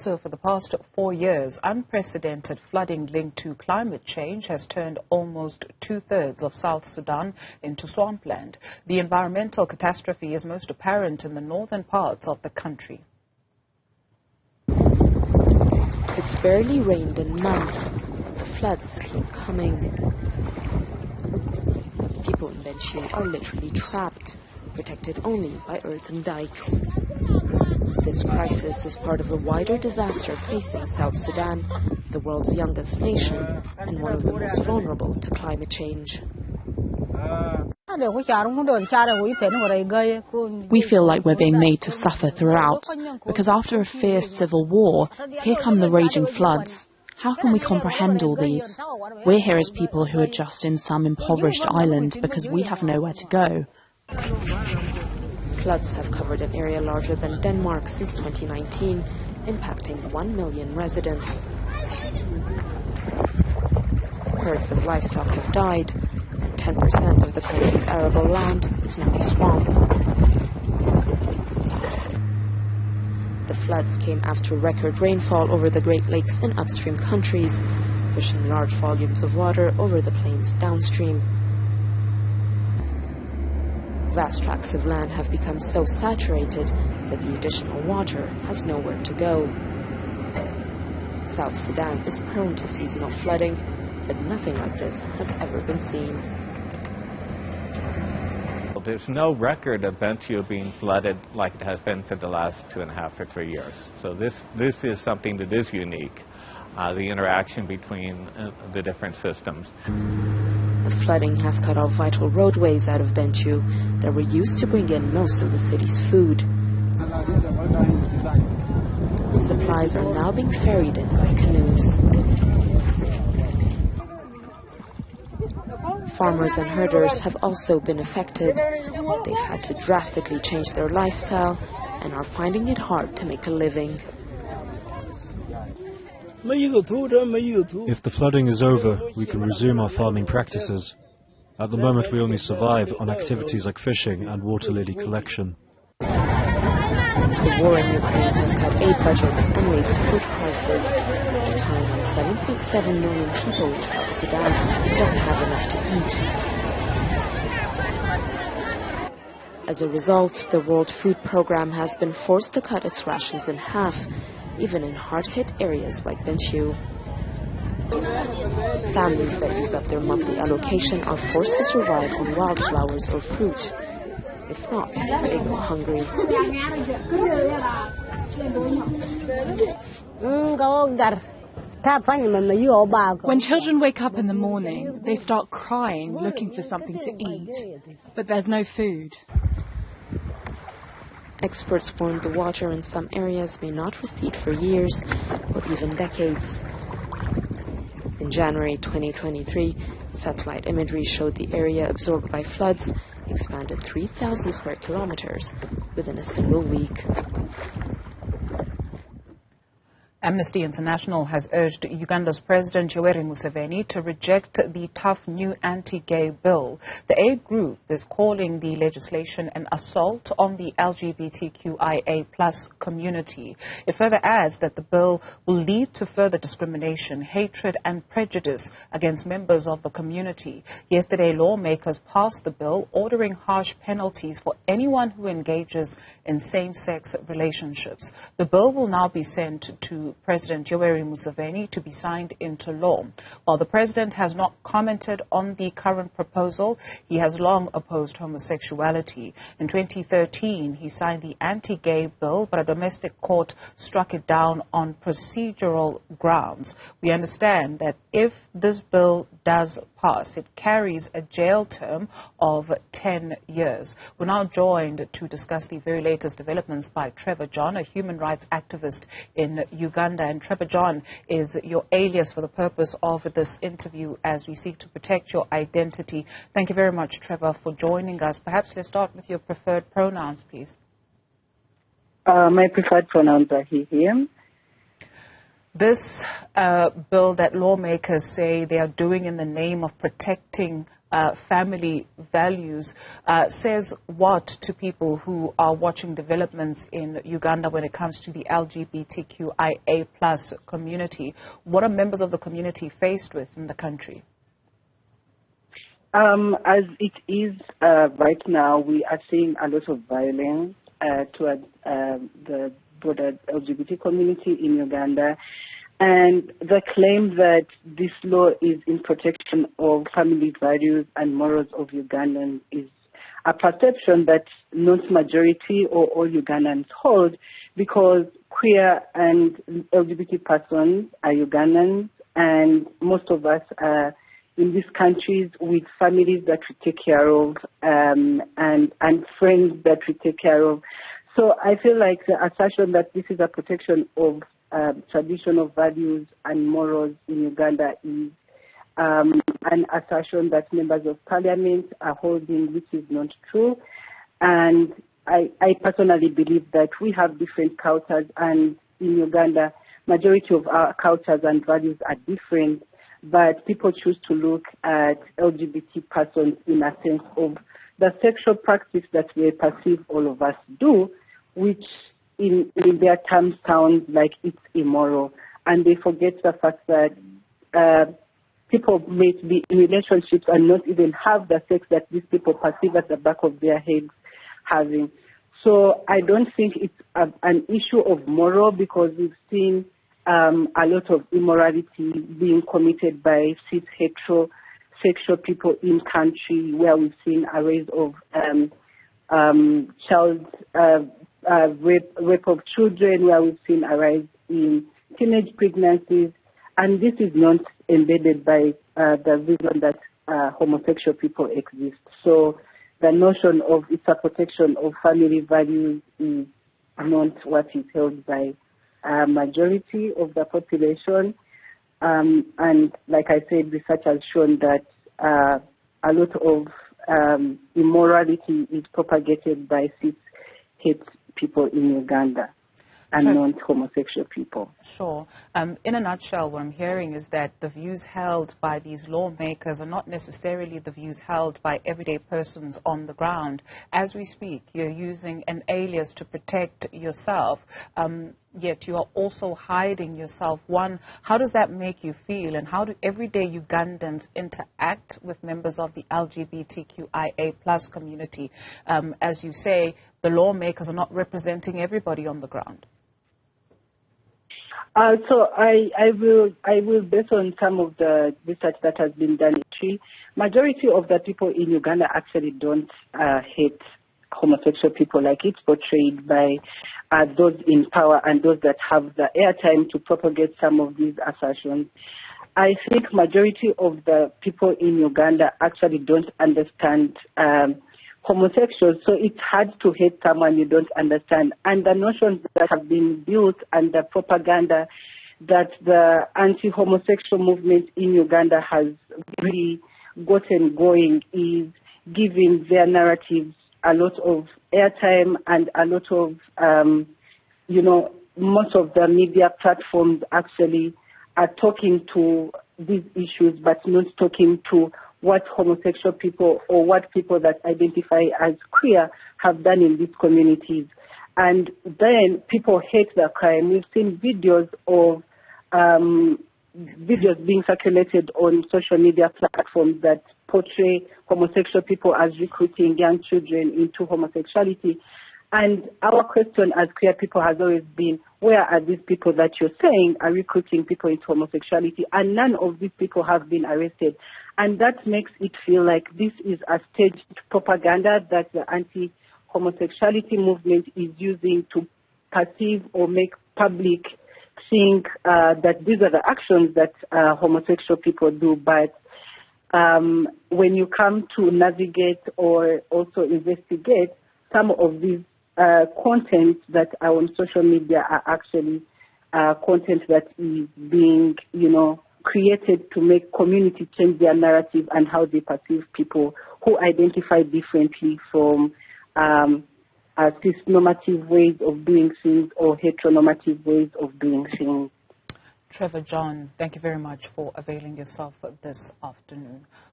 So for the past 4 years, unprecedented flooding linked to climate change has turned almost two-thirds of South Sudan into swampland. The environmental catastrophe is most apparent in the northern parts of the country. It's barely rained in months. The floods keep coming. People in Bentiu are literally trapped, protected only by earthen dikes. This crisis is part of a wider disaster facing South Sudan, the world's youngest nation and one of the most vulnerable to climate change. We feel like we're being made to suffer throughout, because after a fierce civil war, here come the raging floods. How can we comprehend all these? We're here as people who are just in some impoverished island because we have nowhere to go. Floods have covered an area larger than Denmark since 2019, impacting 1 million residents. Herds of livestock have died, and 10% of the country's arable land is now a swamp. The floods came after record rainfall over the Great Lakes in upstream countries, pushing large volumes of water over the plains downstream. Vast tracts of land have become so saturated that the additional water has nowhere to go. South Sudan is prone to seasonal flooding, but nothing like this has ever been seen. There's no record of Bentiu being flooded like it has been for the last 2.5 or 3 years. So this is something that is unique, the interaction between the different systems. The flooding has cut off vital roadways out of Bentiu that were used to bring in most of the city's food. Supplies are now being ferried in by canoes. Farmers and herders have also been affected. They've had to drastically change their lifestyle and are finding it hard to make a living. If the flooding is over, we can resume our farming practices. At the moment, we only survive on activities like fishing and water lily collection. The war in Ukraine has cut aid budgets and raised food prices, at a time when 7.7 million people in South Sudan don't have enough to eat. As a result, the World Food Programme has been forced to cut its rations in half, even in hard-hit areas like Bentiu. Families that use up their monthly allocation are forced to survive on wildflowers or fruit. If not, they go hungry. When children wake up in the morning, they start crying, looking for something to eat. But there's no food. Experts warn the water in some areas may not recede for years or even decades. In January 2023, satellite imagery showed the area absorbed by floods expanded 3,000 square kilometers within a single week. Amnesty International has urged Uganda's President Yoweri Museveni to reject the tough new anti-gay bill. The aid group is calling the legislation an assault on the LGBTQIA+ community. It further adds that the bill will lead to further discrimination, hatred and prejudice against members of the community. Yesterday, lawmakers passed the bill ordering harsh penalties for anyone who engages in same-sex relationships. The bill will now be sent to President Yoweri Museveni to be signed into law. While the president has not commented on the current proposal, he has long opposed homosexuality. In 2013, he signed the anti-gay bill, but a domestic court struck it down on procedural grounds. We understand that if this bill does pass, it carries a jail term of 10 years. We're now joined to discuss the very latest developments by Trevor John, a human rights activist in Uganda. And Trevor John is your alias for the purpose of this interview as we seek to protect your identity. Thank you very much, Trevor, for joining us. Perhaps let's start with your preferred pronouns, please. My preferred pronouns are he, him. This bill that lawmakers say they are doing in the name of protecting family values says what to people who are watching developments in Uganda when it comes to the LGBTQIA plus community? What are members of the community faced with in the country? As it is right now, we are seeing a lot of violence towards the broader LGBT community in Uganda. And the claim that this law is in protection of family values and morals of Ugandans is a perception that not majority or all Ugandans hold, because queer and LGBT persons are Ugandans, and most of us are in these countries with families that we take care of and friends that we take care of. So I feel like the assertion that this is a protection of traditional values and morals in Uganda is an assertion that members of parliament are holding, which is not true. And I personally believe that we have different cultures, and in Uganda, majority of our cultures and values are different, but people choose to look at LGBT persons in a sense of the sexual practice that we perceive all of us do, which in their terms sounds like it's immoral. And they forget the fact that people may be in relationships and not even have the sex that these people perceive at the back of their heads having. So I don't think it's an issue of moral, because we've seen a lot of immorality being committed by cis heterosexual people in country, where we've seen a rise of child rape of children, where we've seen a rise in teenage pregnancies, and this is not embedded by the reason that homosexual people exist. So the notion of it's a protection of family values is not what is held by a majority of the population. And like I said, research has shown that a lot of immorality is propagated by cis-het people in Uganda and non-homosexual people. Sure. In a nutshell, what I'm hearing is that the views held by these lawmakers are not necessarily the views held by everyday persons on the ground. As we speak, you're using an alias to protect yourself, yet you are also hiding yourself. One, how does that make you feel, and how do everyday Ugandans interact with members of the LGBTQIA plus community? As you say, the lawmakers are not representing everybody on the ground. So I will based on some of the research that has been done. Majority of the people in Uganda actually don't hate homosexual people like it's portrayed by those in power and those that have the airtime to propagate some of these assertions. I think majority of the people in Uganda actually don't understand homosexuals, so it's hard to hate someone you don't understand. And the notions that have been built and the propaganda that the anti-homosexual movement in Uganda has really gotten going is giving their narratives a lot of airtime and a lot of, most of the media platforms actually are talking to these issues, but not talking to what homosexual people or what people that identify as queer have done in these communities. And then people hate the crime. We've seen videos of videos being circulated on social media platforms that portray homosexual people as recruiting young children into homosexuality. And our question as queer people has always been, where are these people that you're saying are recruiting people into homosexuality? And none of these people have been arrested. And that makes it feel like this is a staged propaganda that the anti-homosexuality movement is using to perceive or make public think that these are the actions that homosexual people do. But when you come to navigate or also investigate, some of these content that are on social media are actually content that is being, created to make community change their narrative and how they perceive people who identify differently from cis-normative ways of doing things or heteronormative ways of doing things. Trevor John, thank you very much for availing yourself this afternoon.